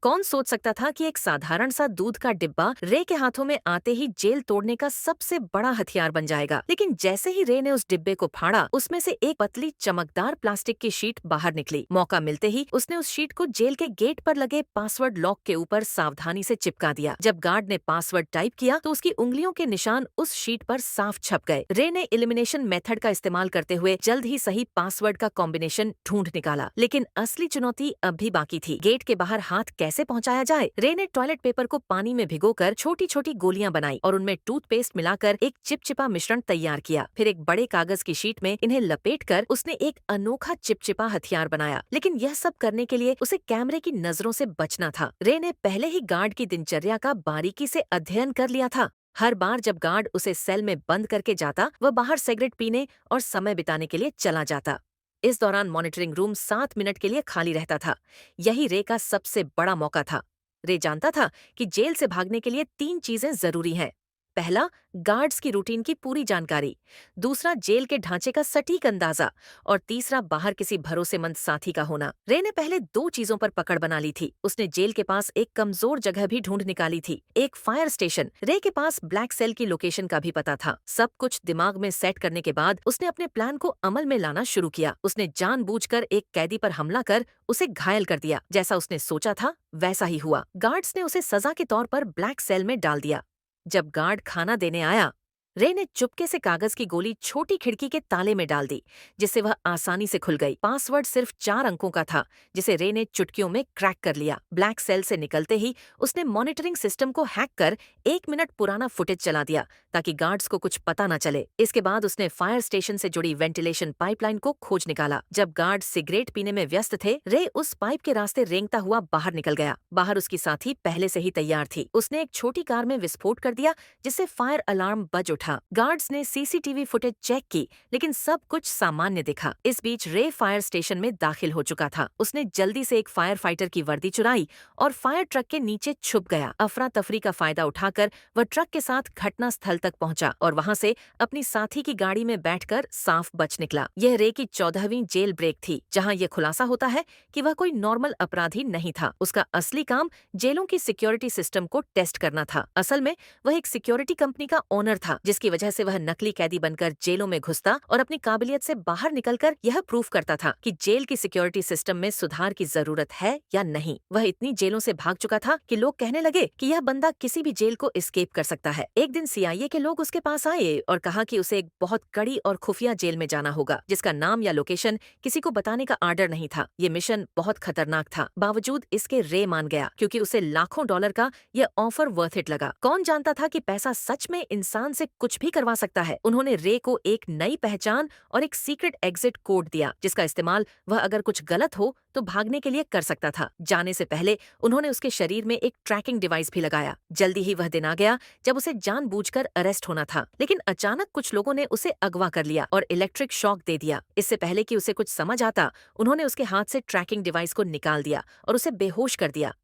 कौन सोच सकता था कि एक साधारण सा दूध का डिब्बा रे के हाथों में आते ही जेल तोड़ने का सबसे बड़ा हथियार बन जाएगा। लेकिन जैसे ही रे ने उस डिब्बे को फाड़ा, उसमें से एक पतली चमकदार प्लास्टिक की शीट बाहर निकली। मौका मिलते ही उसने उस शीट को जेल के गेट पर लगे पासवर्ड लॉक के ऊपर सावधानी से चिपका दिया। जब गार्ड ने पासवर्ड टाइप किया तो उसकी उंगलियों के निशान उस शीट पर साफ छप गए। रे ने एलिमिनेशन मेथड का इस्तेमाल करते हुए जल्द ही सही पासवर्ड का कॉम्बिनेशन ढूंढ निकाला। लेकिन असली चुनौती अब भी बाकी थी। गेट के बाहर हाथ कैसे पहुंचाया जाए? रे ने टॉयलेट पेपर को पानी में भिगोकर छोटी छोटी गोलियां बनाई और उनमें टूथपेस्ट मिलाकर एक चिपचिपा मिश्रण तैयार किया। फिर एक बड़े कागज की शीट में इन्हें लपेटकर उसने एक अनोखा चिपचिपा हथियार बनाया। लेकिन यह सब करने के लिए उसे कैमरे की नजरों से बचना था। रे ने पहले ही गार्ड की दिनचर्या का बारीकी से अध्ययन कर लिया था। हर बार जब गार्ड उसे सेल में बंद करके जाता, वह बाहर सिगरेट पीने और समय बिताने के लिए चला जाता। इस दौरान मॉनिटरिंग रूम 7 मिनट के लिए खाली रहता था। यही रे का सबसे बड़ा मौका था। रे जानता था कि जेल से भागने के लिए 3 चीजें जरूरी हैं। पहला, गार्ड्स की रूटीन की पूरी जानकारी। दूसरा, जेल के ढांचे का सटीक अंदाजा। और तीसरा, बाहर किसी भरोसेमंद साथी का होना। रे ने पहले 2 चीजों पर पकड़ बना ली थी। उसने जेल के पास एक कमजोर जगह भी ढूंढ निकाली थी, एक फायर स्टेशन। रे के पास ब्लैक सेल की लोकेशन का भी पता था। सब कुछ दिमाग में सेट करने के बाद उसने अपने प्लान को अमल में लाना शुरू किया। उसने जानबूझकर एक कैदी पर हमला कर उसे घायल कर दिया। जैसा उसने सोचा था वैसा ही हुआ। गार्ड्स ने उसे सजा के तौर पर ब्लैक सेल में डाल दिया। जब गार्ड खाना देने आया, रे ने चुपके से कागज की गोली छोटी खिड़की के ताले में डाल दी, जिससे वह आसानी से खुल गई। पासवर्ड सिर्फ 4 अंकों का था, जिसे रे ने चुटकियों में क्रैक कर लिया। ब्लैक सेल से निकलते ही उसने मॉनिटरिंग सिस्टम को हैक कर 1 मिनट पुराना फुटेज चला दिया, ताकि गार्ड्स को कुछ पता न चले। इसके बाद उसने फायर स्टेशन से जुड़ी वेंटिलेशन पाइपलाइन को खोज निकाला। जब गार्ड सिगरेट पीने में व्यस्त थे, रे उस पाइप के रास्ते रेंगता हुआ बाहर निकल गया। बाहर उसकी साथी पहले से ही तैयार थी। उसने एक छोटी कार में विस्फोट कर दिया, जिससे फायर अलार्म बज उठा। गार्ड्स ने सीसीटीवी फुटेज चेक की, लेकिन सब कुछ सामान्य दिखा। इस बीच रे फायर स्टेशन में दाखिल हो चुका था। उसने जल्दी से एक फायर फाइटर की वर्दी चुराई और फायर ट्रक के नीचे छुप गया। अफरा तफरी का फायदा उठाकर वह ट्रक के साथ घटना स्थल तक पहुंचा और वहां से अपनी साथी की गाड़ी में बैठकर साफ बच निकला। यह रे की 14वीं जेल ब्रेक थी, जहां यह खुलासा होता है कि वह कोई नॉर्मल अपराधी नहीं था। उसका असली काम जेलों की सिक्योरिटी सिस्टम को टेस्ट करना था। असल में वह एक सिक्योरिटी कंपनी का ओनर था, जिसकी वजह से वह नकली कैदी बनकर जेलों में घुसता और अपनी काबिलियत से बाहर निकलकर यह प्रूफ करता था कि जेल की सिक्योरिटी सिस्टम में सुधार की जरूरत है या नहीं। वह इतनी जेलों से भाग चुका था कि लोग कहने लगे कि यह बंदा किसी भी जेल को एस्केप कर सकता है। एक दिन सीआईए के लोग उसके पास आए और कहा कि उसे एक बहुत कड़ी और खुफिया जेल में जाना होगा, जिसका नाम या लोकेशन किसी को बताने का आर्डर नहीं था। ये मिशन बहुत खतरनाक था। बावजूद इसके रे मान गया, क्योंकि उसे लाखों डॉलर का यह ऑफर वर्थ इट लगा। कौन जानता था कि पैसा सच में इंसान से कुछ भी करवा सकता है। उन्होंने रे को एक नई पहचान और एक सीक्रेट एग्जिट कोड दिया, जिसका इस्तेमाल वह अगर कुछ गलत हो तो भागने के लिए कर सकता था। जाने से पहले उन्होंने उसके शरीर में एक ट्रैकिंग डिवाइस भी लगाया। जल्दी ही वह दिन आ गया जब उसे जानबूझकर अरेस्ट होना था, लेकिन अचानक कुछ लोगों ने उसे अगवा कर लिया और इलेक्ट्रिक शॉक दे दिया। इससे पहले कि उसे कुछ समझ आता, उन्होंने उसके हाथ से ट्रैकिंग डिवाइस को निकाल दिया और उसे बेहोश कर दिया।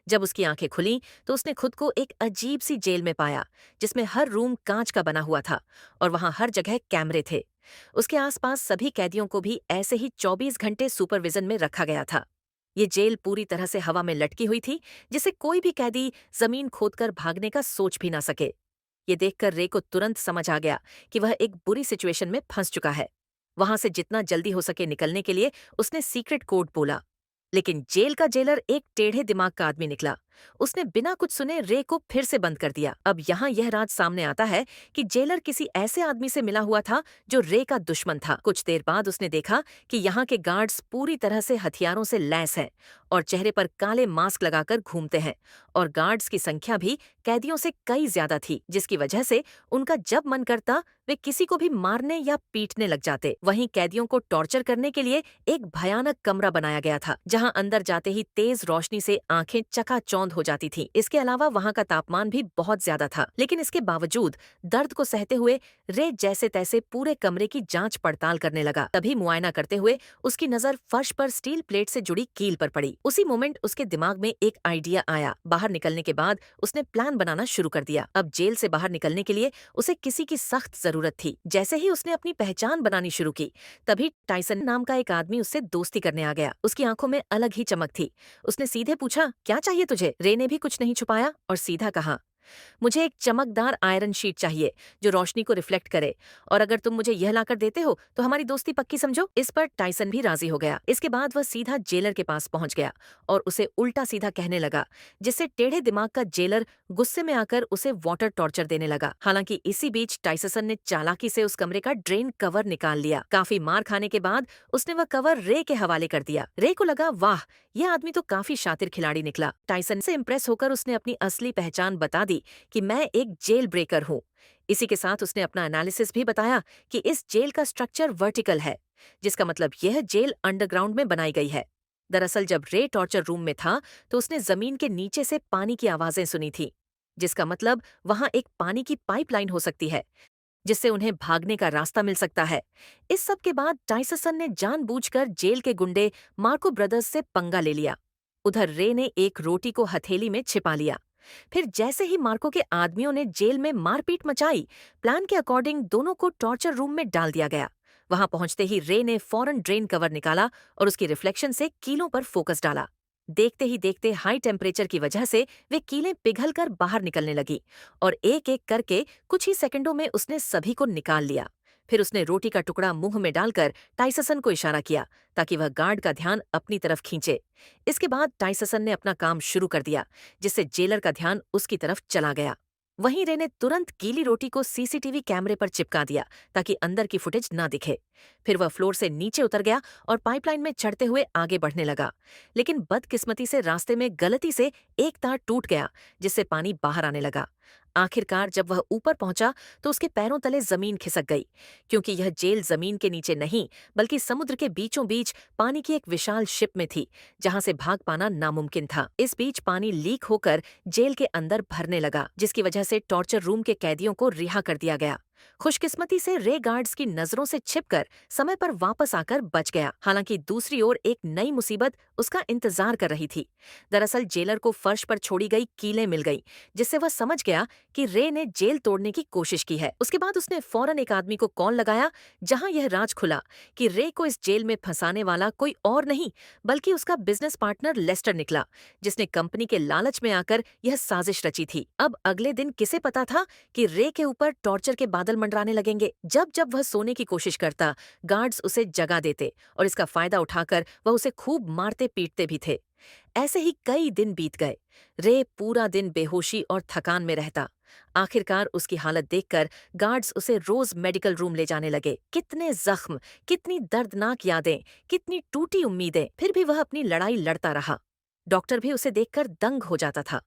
जब उसकी आंखें खुलीं तो उसने खुद को एक अजीब सी जेल में पाया, जिसमें हर रूम कांच का बना हुआ था और वहां हर जगह कैमरे थे। उसके आसपास सभी कैदियों को भी ऐसे ही 24 घंटे सुपरविजन में रखा गया था। ये जेल पूरी तरह से हवा में लटकी हुई थी, जिसे कोई भी कैदी जमीन खोदकर भागने का सोच भी ना सके। ये देखकर रे को तुरंत समझ आ गया कि वह एक बुरी सिचुएशन में फंस चुका है। वहां से जितना जल्दी हो सके निकलने के लिए उसने सीक्रेट कोड बोला। लेकिन जेल का जेलर एक टेढ़े दिमाग का आदमी निकला। उसने बिना कुछ सुने रे को फिर से बंद कर दिया। अब यहाँ यह राज सामने आता है कि जेलर किसी ऐसे आदमी से मिला हुआ था जो रे का दुश्मन था। कुछ देर बाद उसने देखा कि यहाँ के गार्ड्स पूरी तरह से हथियारों से लैस हैं और चेहरे पर काले मास्क लगाकर घूमते हैं, और गार्ड्स की संख्या भी कैदियों से कई ज्यादा थी, जिसकी वजह से उनका जब मन करता वे किसी को भी मारने या पीटने लग जाते। वहीं कैदियों को टॉर्चर करने के लिए एक भयानक कमरा बनाया गया था, जहां अंदर जाते ही तेज रोशनी से आंखें चकाचौंध बंद हो जाती थी। इसके अलावा वहाँ का तापमान भी बहुत ज्यादा था, लेकिन इसके बावजूद दर्द को सहते हुए रे जैसे तैसे पूरे कमरे की जांच पड़ताल करने लगा। तभी मुआयना करते हुए उसकी नजर फर्श पर स्टील प्लेट से जुड़ी कील पर पड़ी। उसी मोमेंट उसके दिमाग में एक आइडिया आया। बाहर निकलने के बाद उसने प्लान बनाना शुरू कर दिया। अब जेल से बाहर निकलने के लिए उसे किसी की सख्त जरूरत थी। जैसे ही उसने अपनी पहचान बनानी शुरू की, तभी टाइसन नाम का एक आदमी उससे दोस्ती करने आ गया। उसकी आंखों में अलग ही चमक थी। उसने सीधे पूछा, क्या चाहिए तुझे? रे ने भी कुछ नहीं छुपाया और सीधा कहा, मुझे एक चमकदार आयरन शीट चाहिए जो रोशनी को रिफ्लेक्ट करे, और अगर तुम मुझे यह लाकर देते हो तो हमारी दोस्ती पक्की समझो। इस पर टाइसन भी राजी हो गया। इसके बाद वह सीधा जेलर के पास पहुंच गया और उसे उल्टा सीधा कहने लगा, जिससे टेढ़े दिमाग का जेलर गुस्से में आकर उसे वाटर टॉर्चर देने लगा। हालांकि इसी बीच टाइसन ने चालाकी से उस कमरे का ड्रेन कवर निकाल लिया। काफी मार खाने के बाद उसने वह कवर रे के हवाले कर दिया। रे को लगा, वाह, यह आदमी तो काफी शातिर खिलाड़ी निकला। टाइसन से इम्प्रेस होकर उसने अपनी असली पहचान बता दी कि मैं एक जेल ब्रेकर हूँ। इसी के साथ उसने अपना एनालिसिस भी बताया कि इस जेल का स्ट्रक्चर वर्टिकल है, जिसका मतलब यह जेल अंडरग्राउंड में बनाई गई है। दरअसल जब रे टॉर्चर रूम में था तो उसने जमीन के नीचे से पानी की आवाजें सुनी थी, जिसका मतलब वहां एक पानी की पाइपलाइन हो सकती है जिससे उन्हें भागने का रास्ता मिल सकता है। इस सब के बाद टाइसन ने जानबूझकर जेल के गुंडे मार्को ब्रदर्स से पंगा ले लिया। उधर रे ने एक रोटी को हथेली में छिपा लिया। फिर जैसे ही मार्को के आदमियों ने जेल में मारपीट मचाई, प्लान के अकॉर्डिंग दोनों को टॉर्चर रूम में डाल दिया गया। वहां पहुंचते ही रे ने फौरन ड्रेन कवर निकाला और उसकी रिफ्लेक्शन से कीलों पर फोकस डाला। देखते ही देखते हाई टेम्परेचर की वजह से वे कीलें पिघलकर बाहर निकलने लगी और एक एक करके कुछ ही सेकंडों में उसने सभी को निकाल लिया। फिर उसने रोटी का टुकड़ा मुंह में डालकर टाइसन को इशारा किया ताकि वह गार्ड का ध्यान अपनी तरफ खींचे। इसके बाद टाइसन ने अपना काम शुरू कर दिया, जिससे जेलर का ध्यान उसकी तरफ चला गया। वहीं रे ने तुरंत गीली रोटी को सीसीटीवी कैमरे पर चिपका दिया ताकि अंदर की फुटेज ना दिखे। फिर वह फ्लोर से नीचे उतर गया और पाइपलाइन में चढ़ते हुए आगे बढ़ने लगा, लेकिन बदकिस्मती से रास्ते में गलती से एक तार टूट गया, जिससे पानी बाहर आने लगा। आखिरकार जब वह ऊपर पहुंचा तो उसके पैरों तले जमीन खिसक गई, क्योंकि यह जेल जमीन के नीचे नहीं बल्कि समुद्र के बीचों बीच पानी की एक विशाल शिप में थी, जहां से भाग पाना नामुमकिन था। इस बीच पानी लीक होकर जेल के अंदर भरने लगा, जिसकी वजह से टॉर्चर रूम के कैदियों को रिहा कर दिया गया। खुशकिस्मती से रे गार्ड्स की नजरों से छिपकर समय पर वापस आकर बच गया। हालांकि दूसरी ओर एक नई मुसीबत उसका इंतजार कर रही थी। दरअसल जेलर को फर्श पर छोड़ी गई कीलें मिल गई, जिससे वह समझ गया कि रे ने जेल तोड़ने की कोशिश की है। उसके बाद उसने फौरन एक आदमी को कॉल लगाया, जहां यह राज खुला कि रे को इस जेल में फंसाने वाला कोई और नहीं बल्कि उसका बिजनेस पार्टनर लेस्टर निकला, जिसने कंपनी के लालच में आकर यह साजिश रची थी। अब अगले दिन किसे पता था कि रे के ऊपर टॉर्चर के बादल मंडराने लगेंगे। जब जब वह सोने की कोशिश करता, गार्ड्स उसे जगा देते और इसका फायदा उठाकर वह उसे खूब मारते पीटते भी थे। ऐसे ही कई दिन बीत गए। रे पूरा दिन बेहोशी और थकान में रहता। आखिरकार उसकी हालत देखकर गार्ड्स उसे रोज मेडिकल रूम ले जाने लगे। कितने जख्म, कितनी दर्दनाक यादें, कितनी टूटी उम्मीदें, फिर भी वह अपनी लड़ाई लड़ता रहा। डॉक्टर भी उसे देखकर दंग हो जाता था।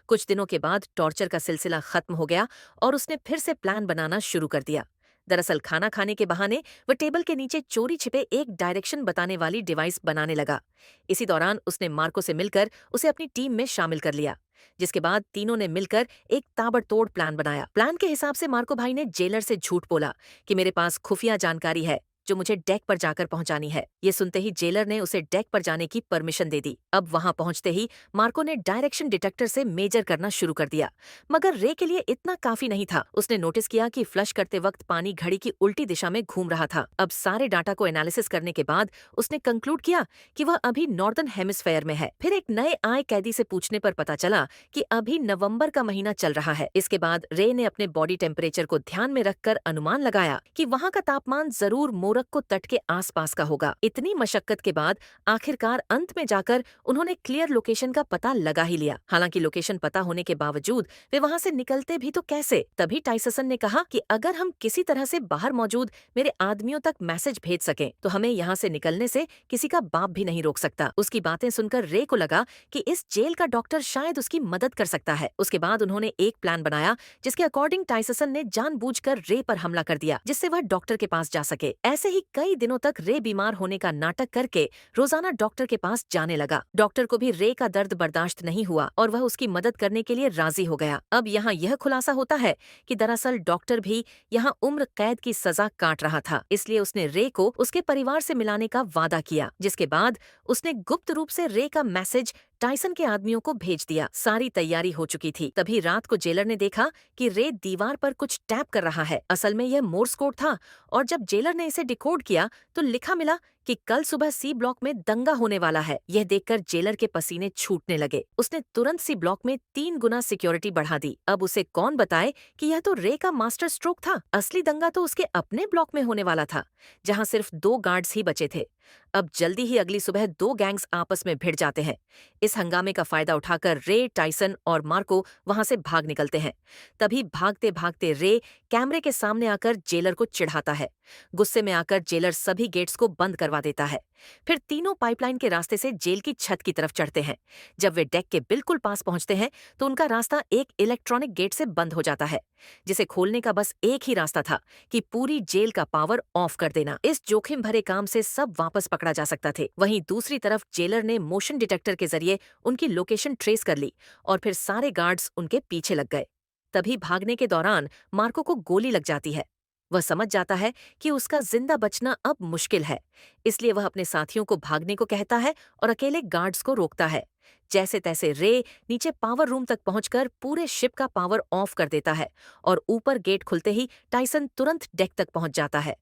कुछ दिनों के बाद टॉर्चर का सिलसिला खत्म हो गया और उसने फिर से प्लान बनाना शुरू कर दिया। दरअसल खाना खाने के बहाने वह टेबल के नीचे चोरी छिपे एक डायरेक्शन बताने वाली डिवाइस बनाने लगा। इसी दौरान उसने मार्को से मिलकर उसे अपनी टीम में शामिल कर लिया, जिसके बाद तीनों ने मिलकर एक ताबड़तोड़ प्लान बनाया। प्लान के हिसाब से मार्को भाई ने जेलर से झूठ बोला कि मेरे पास खुफिया जानकारी है जो मुझे डेक पर जाकर पहुंचानी है। ये सुनते ही जेलर ने उसे डेक पर जाने की परमिशन दे दी। अब वहां पहुंचते ही मार्को ने डायरेक्शन डिटेक्टर से मेजर करना शुरू कर दिया, मगर रे के लिए इतना काफी नहीं था। उसने नोटिस किया कि फ्लश करते वक्त पानी घड़ी की उल्टी दिशा में घूम रहा था। अब सारे डाटा को एनालिसिस करने के बाद उसने कंक्लूड किया कि वह अभी नॉर्दर्न हेमिस्फेयर में है। फिर एक नए आए कैदी से पूछने पर पता चला कि अभी नवंबर का महीना चल रहा है। इसके बाद रे ने अपने बॉडी टेम्परेचर को ध्यान में रखकर अनुमान लगाया कि वहां का तापमान जरूर मोरक्को को तट के आसपास का होगा। इतनी मशक्कत के बाद आखिरकार अंत में जाकर उन्होंने क्लियर लोकेशन का पता लगा ही लिया। हालांकि लोकेशन पता होने के बावजूद वे वहां से निकलते भी तो कैसे? तभी टाइसन ने कहा कि अगर हम किसी तरह से बाहर मौजूद मेरे आदमियों तक मैसेज भेज सकें तो हमें यहाँ से निकलने से किसी का बाप भी नहीं रोक सकता। उसकी बातें सुनकर रे को लगा कि इस जेल का डॉक्टर शायद उसकी मदद कर सकता है। उसके बाद उन्होंने एक प्लान बनाया जिसके अकॉर्डिंग टाइसन ने जानबूझकर रे पर हमला कर दिया, जिससे वह डॉक्टर के पास जा सके। ऐसे ऐसे ही कई दिनों तक रे बीमार होने का नाटक करके रोजाना डॉक्टर के पास जाने लगा। डॉक्टर को भी रे का दर्द बर्दाश्त नहीं हुआ और वह उसकी मदद करने के लिए राजी हो गया। अब यहाँ यह खुलासा होता है कि दरअसल डॉक्टर भी यहाँ उम्र कैद की सजा काट रहा था, इसलिए उसने रे को उसके परिवार से मिलाने का वादा किया, जिसके बाद उसने गुप्त रूप से रे का मैसेज टाइसन के आदमियों को भेज दिया। सारी तैयारी हो चुकी थी। तभी रात को जेलर ने देखा कि रे दीवार पर कुछ टैप कर रहा है। असल में यह मोर्स कोड था और जब जेलर ने इसे डिकोड किया तो लिखा मिला कि कल सुबह सी ब्लॉक में दंगा होने वाला है। यह देखकर जेलर के पसीने छूटने लगे। उसने तुरंत सी ब्लॉक में 3 गुना सिक्योरिटी बढ़ा दी। अब उसे कौन बताए कि यह तो रे का मास्टर स्ट्रोक था। असली दंगा तो उसके अपने ब्लॉक में होने वाला था, जहां सिर्फ 2 गार्ड्स ही बचे थे। अब जल्दी ही अगली सुबह 2 गैंग्स आपस में भिड़ जाते हैं। इस हंगामे का फायदा उठाकर रे, टाइसन और मार्को वहां से भाग निकलते हैं। तभी भागते भागते रे कैमरे के सामने आकर जेलर को चिढ़ाता है। गुस्से में आकर जेलर सभी गेट्स को बंद करवा देता है। फिर तीनों पाइपलाइन के रास्ते से जेल की छत की तरफ चढ़ते हैं। जब वे डेक के बिल्कुल पास पहुंचते हैं तो उनका रास्ता एक इलेक्ट्रॉनिक गेट से बंद हो जाता है, जिसे खोलने का बस एक ही रास्ता था कि पूरी जेल का पावर ऑफ कर देना। इस जोखिम भरे काम से सब वापस पकड़ा जा सकता थे। वहीं दूसरी तरफ जेलर ने मोशन डिटेक्टर के जरिए उनकी लोकेशन ट्रेस कर ली और फिर सारे गार्ड्स उनके पीछे लग गए। तभी भागने के दौरान मार्को को गोली लग जाती है। वह समझ जाता है कि उसका जिंदा बचना अब मुश्किल है, इसलिए वह अपने साथियों को भागने को कहता है और अकेले गार्ड्स को रोकता है। जैसे तैसे रे नीचे पावर रूम तक पहुंचकर पूरे शिप का पावर ऑफ कर देता है और ऊपर गेट खुलते ही टाइसन तुरंत डेक तक पहुंच जाता है।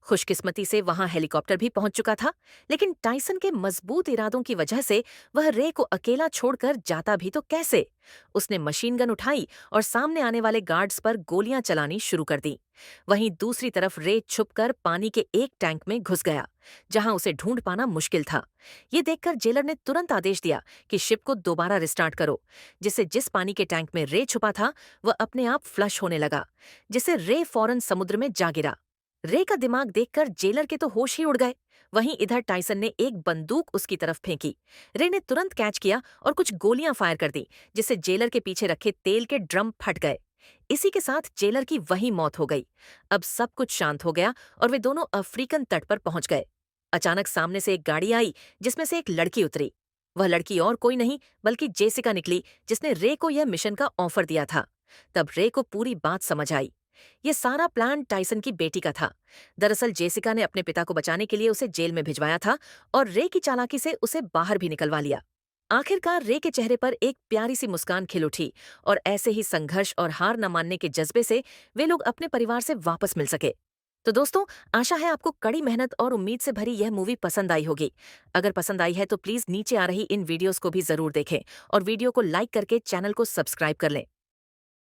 खुशकिस्मती से वहां हेलीकॉप्टर भी पहुंच चुका था, लेकिन टाइसन के मजबूत इरादों की वजह से वह रे को अकेला छोड़कर जाता भी तो कैसे। उसने मशीन गन उठाई और सामने आने वाले गार्ड्स पर गोलियां चलानी शुरू कर दी। वहीं दूसरी तरफ रे छुपकर पानी के एक टैंक में घुस गया, जहां उसे ढूंढ पाना मुश्किल था। ये देखकर जेलर ने तुरंत आदेश दिया कि शिप को दोबारा रिस्टार्ट करो, जिससे जिस पानी के टैंक में रे छुपा था वह अपने आप फ्लश होने लगा, जिससे रे फौरन समुद्र में जा गिरा। रे का दिमाग देखकर जेलर के तो होश ही उड़ गए। वहीं इधर टाइसन ने एक बंदूक उसकी तरफ फेंकी। रे ने तुरंत कैच किया और कुछ गोलियां फायर कर दी, जिससे जेलर के पीछे रखे तेल के ड्रम फट गए। इसी के साथ जेलर की वही मौत हो गई। अब सब कुछ शांत हो गया और वे दोनों अफ्रीकन तट पर पहुंच गए। अचानक सामने से एक गाड़ी आई, जिसमें से एक लड़की उतरी। वह लड़की और कोई नहीं बल्कि जेसिका निकली, जिसने रे को यह मिशन का ऑफर दिया था। तब रे को पूरी बात समझ आई। ये सारा प्लान टाइसन की बेटी का था। दरअसल जेसिका ने अपने पिता को बचाने के लिए उसे जेल में भिजवाया था और रे की चालाकी से उसे बाहर भी निकलवा लिया। आखिरकार रे के चेहरे पर एक प्यारी सी मुस्कान खिल उठी और ऐसे ही संघर्ष और हार न मानने के जज्बे से वे लोग अपने परिवार से वापस मिल सके। तो दोस्तों, आशा है आपको कड़ी मेहनत और उम्मीद से भरी यह मूवी पसंद आई होगी। अगर पसंद आई है तो प्लीज नीचे आ रही इन वीडियोस को भी जरूर देखें और वीडियो को लाइक करके चैनल को सब्सक्राइब कर लें।